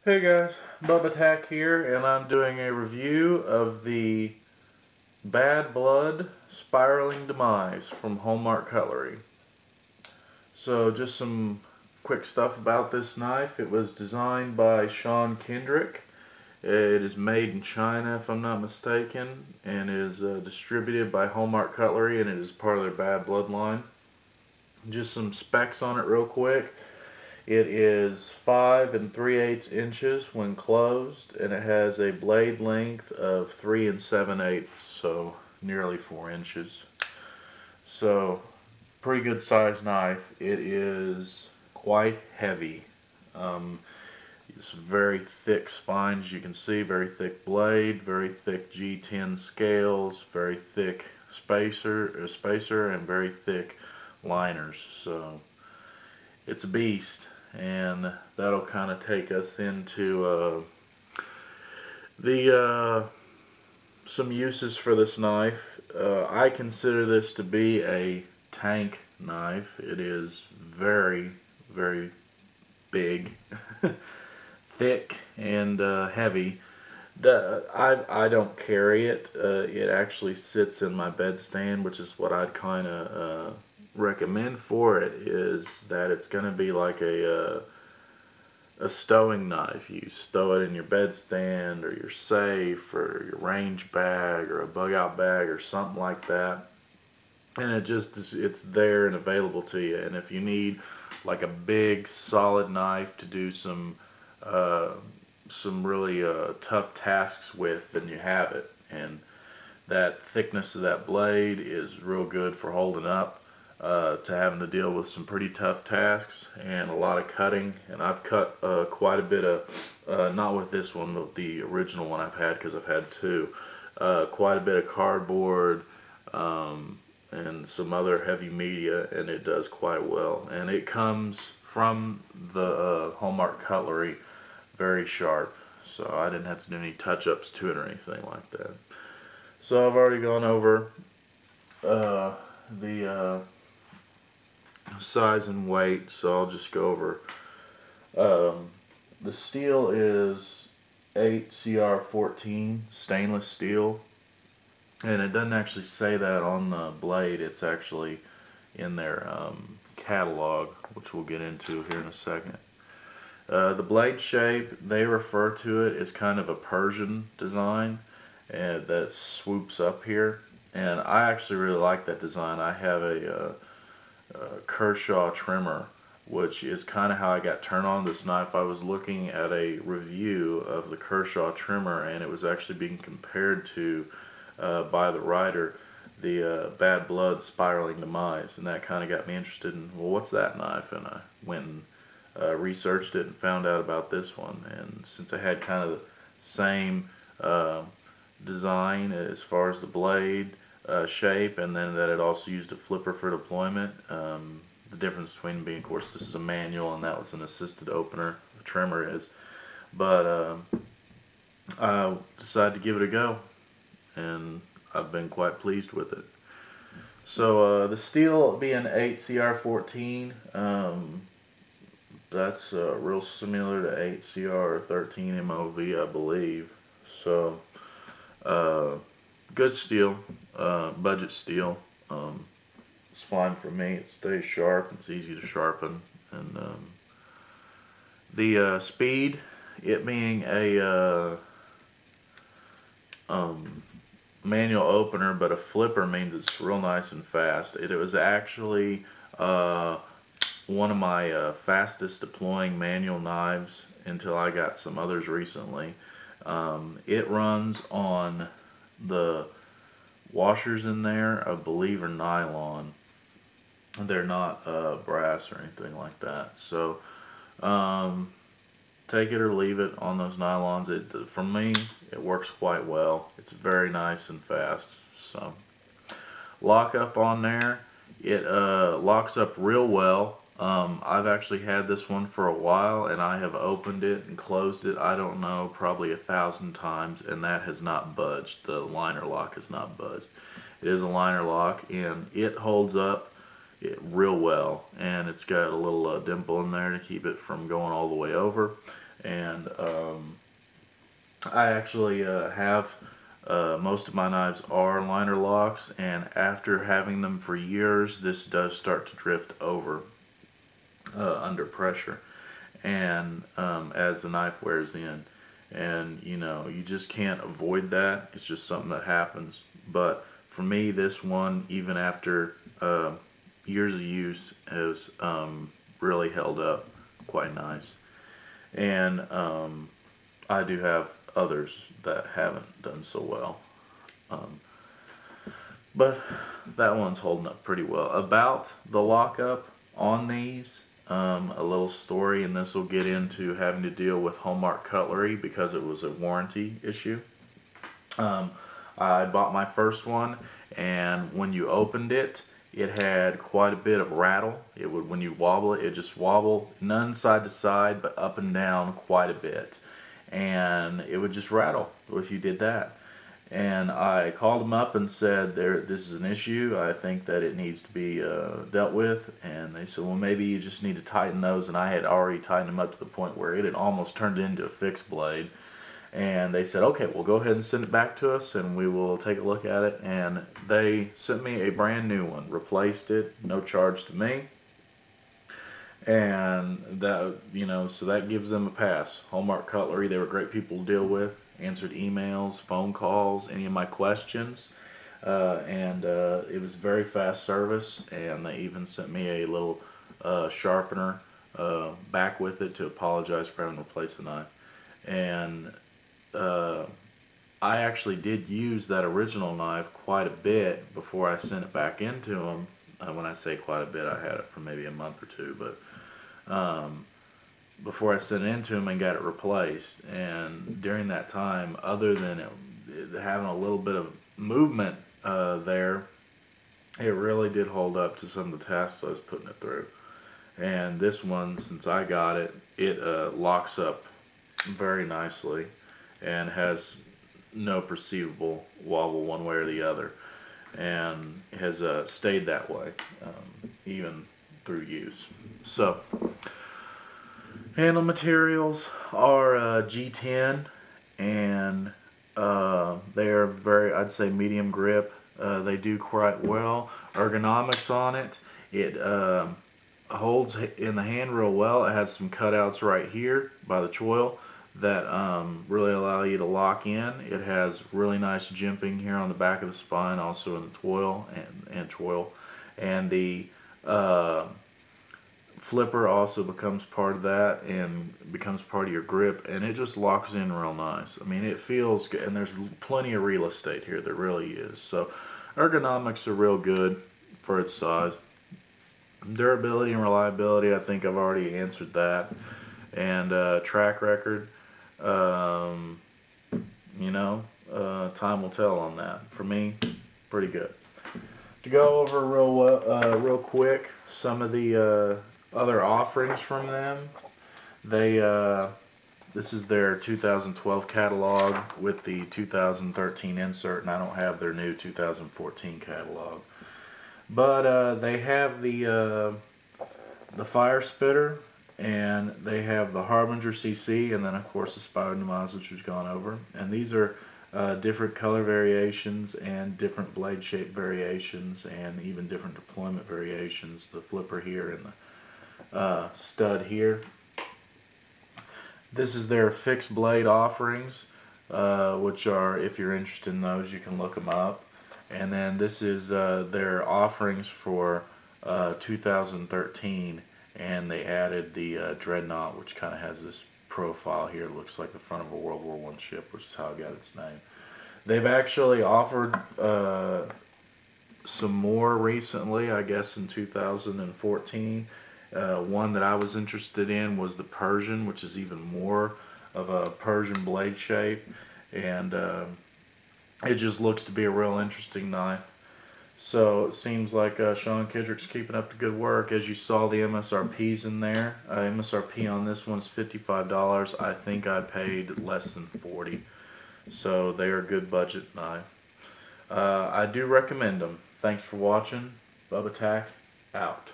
Hey guys, Bubba Tack here, and I'm doing a review of the Bad Blood Spiraling Demise from Hallmark Cutlery. So just some quick stuff about this knife. It was designed by Kendrick. It is made in China, if I'm not mistaken, and is distributed by Hallmark Cutlery, and it is part of their Bad Blood line. Just some specs on it real quick. It is 5 3/8 inches when closed, and it has a blade length of 3 7/8, so nearly 4 inches. So, pretty good sized knife. It is quite heavy. Um, it's very thick spines, you can see, very thick blade, very thick G10 scales, very thick spacer, and very thick liners. So, it's a beast. And that'll kind of take us into the some uses for this knife. I consider this to be a tank knife. It is very, very big, thick, and heavy. I don't carry it. It actually sits in my bedstand, which is what I'd kind of recommend for it, is that it's going to be like a stowing knife. You stow it in your bedstand or your safe or your range bag or a bug out bag or something like that, and it's there and available to you. And if you need like a big solid knife to do some really tough tasks with, then you have it. And that thickness of that blade is real good for holding up to having to deal with some pretty tough tasks and a lot of cutting. And I've cut quite a bit of, not with this one, but the original one I've had, because I've had two, quite a bit of cardboard and some other heavy media, and it does quite well. And it comes from the Hallmark Cutlery very sharp, so I didn't have to do any touch-ups to it or anything like that. So I've already gone over the size and weight, so I'll just go over. The steel is 8CR14 stainless steel, and it doesn't actually say that on the blade. It's actually in their catalog, which we'll get into here in a second. The blade shape, they refer to it as kind of a Persian design, and that swoops up here. And I actually really like that design. I have a Kershaw trimmer, which is kind of how I got turned on this knife. I was looking at a review of the Kershaw trimmer, and it was actually being compared to, by the writer, the Bad Blood Spiraling Demise, and that kind of got me interested in, well, what's that knife? And I went and researched it and found out about this one. And since I had kind of the same design as far as the blade shape, and then that it also used a flipper for deployment, the difference between being, of course, this is a manual and that was an assisted opener, the trimmer is, but I decided to give it a go, and I've been quite pleased with it. So the steel being 8CR14, that's real similar to 8CR13 MOV, I believe. So good steel, budget steel. It's fine for me. It stays sharp. It's easy to sharpen, and the speed, it being a manual opener, but a flipper means it's real nice and fast. It was actually one of my fastest deploying manual knives until I got some others recently. It runs on the washers in there, I believe, are nylon. They're not brass or anything like that. So take it or leave it on those nylons. For me, it works quite well. It's very nice and fast. So lock up on there. It locks up real well. I've actually had this one for a while, and I have opened it and closed it, I don't know, probably 1,000 times, and that has not budged. The liner lock has not budged. It is a liner lock, and it holds up real well, and it's got a little dimple in there to keep it from going all the way over, And I actually have most of my knives are liner locks, and after having them for years, this does start to drift over under pressure, and as the knife wears in. And you know, you just can't avoid that. It's just something that happens. But for me, this one, even after years of use, has really held up quite nice. And I do have others that haven't done so well. Um, but that one's holding up pretty well. About the lockup on these, a little story, and this will get into having to deal with Hallmark Cutlery because it was a warranty issue. Um, I bought my first one, and when you opened it, it had quite a bit of rattle. It would, when you wobble it, it just wobble, none side to side, but up and down quite a bit. And it would just rattle if you did that. And I called them up and said, this is an issue. I think that it needs to be dealt with. And they said, well, maybe you just need to tighten those. And I had already tightened them up to the point where it had almost turned into a fixed blade. And they said, okay, well, go ahead and send it back to us, and we will take a look at it. And they sent me a brand new one, replaced it, no charge to me. And that, you know, so that gives them a pass. Hallmark Cutlery, they were great people to deal with, answered emails, phone calls, any of my questions. And it was very fast service, and they even sent me a little sharpener back with it to apologize for having to replace the knife. And I actually did use that original knife quite a bit before I sent it back into them. When I say quite a bit, I had it for maybe a month or two, but before I sent it into them and got it replaced. And during that time, other than it having a little bit of movement there, it really did hold up to some of the tasks I was putting it through. And this one, since I got it, it locks up very nicely and has no perceivable wobble one way or the other, and has stayed that way even through use. So handle materials are G10, and they are very, I'd say, medium grip. They do quite well. Ergonomics on it, it holds in the hand real well. It has some cutouts right here by the choil that really allow you to lock in. It has really nice jimping here on the back of the spine, also in the choil and choil. And the flipper also becomes part of that and becomes part of your grip, and it just locks in real nice. I mean, it feels good, and there's plenty of real estate here. There really is. So ergonomics are real good for its size. Durability and reliability, I think I've already answered that. And track record, you know, time will tell on that. For me, pretty good. To go over real quick some of the other offerings from them, they this is their 2012 catalog with the 2013 insert, and I don't have their new 2014 catalog. But they have the fire spitter, and they have the Harbinger CC, and then of course the Spiral Demise, which we've gone over. And these are different color variations and different blade shape variations and even different deployment variations. The flipper here and the stud here. This is their fixed blade offerings, which are, if you're interested in those, you can look them up. And then this is their offerings for 2013, and they added the Dreadnought, which kind of has this profile here. It looks like the front of a World War I ship, which is how it got its name. They've actually offered some more recently, I guess in 2014. One that I was interested in was the Persian, which is even more of a Persian blade shape, and it just looks to be a real interesting knife. So it seems like Sean Kendrick's keeping up the good work. As you saw, the MSRP's in there. MSRP on this one's $55. I think I paid less than $40. So they are a good budget knife. I do recommend them. Thanks for watching. Bubba Tack out.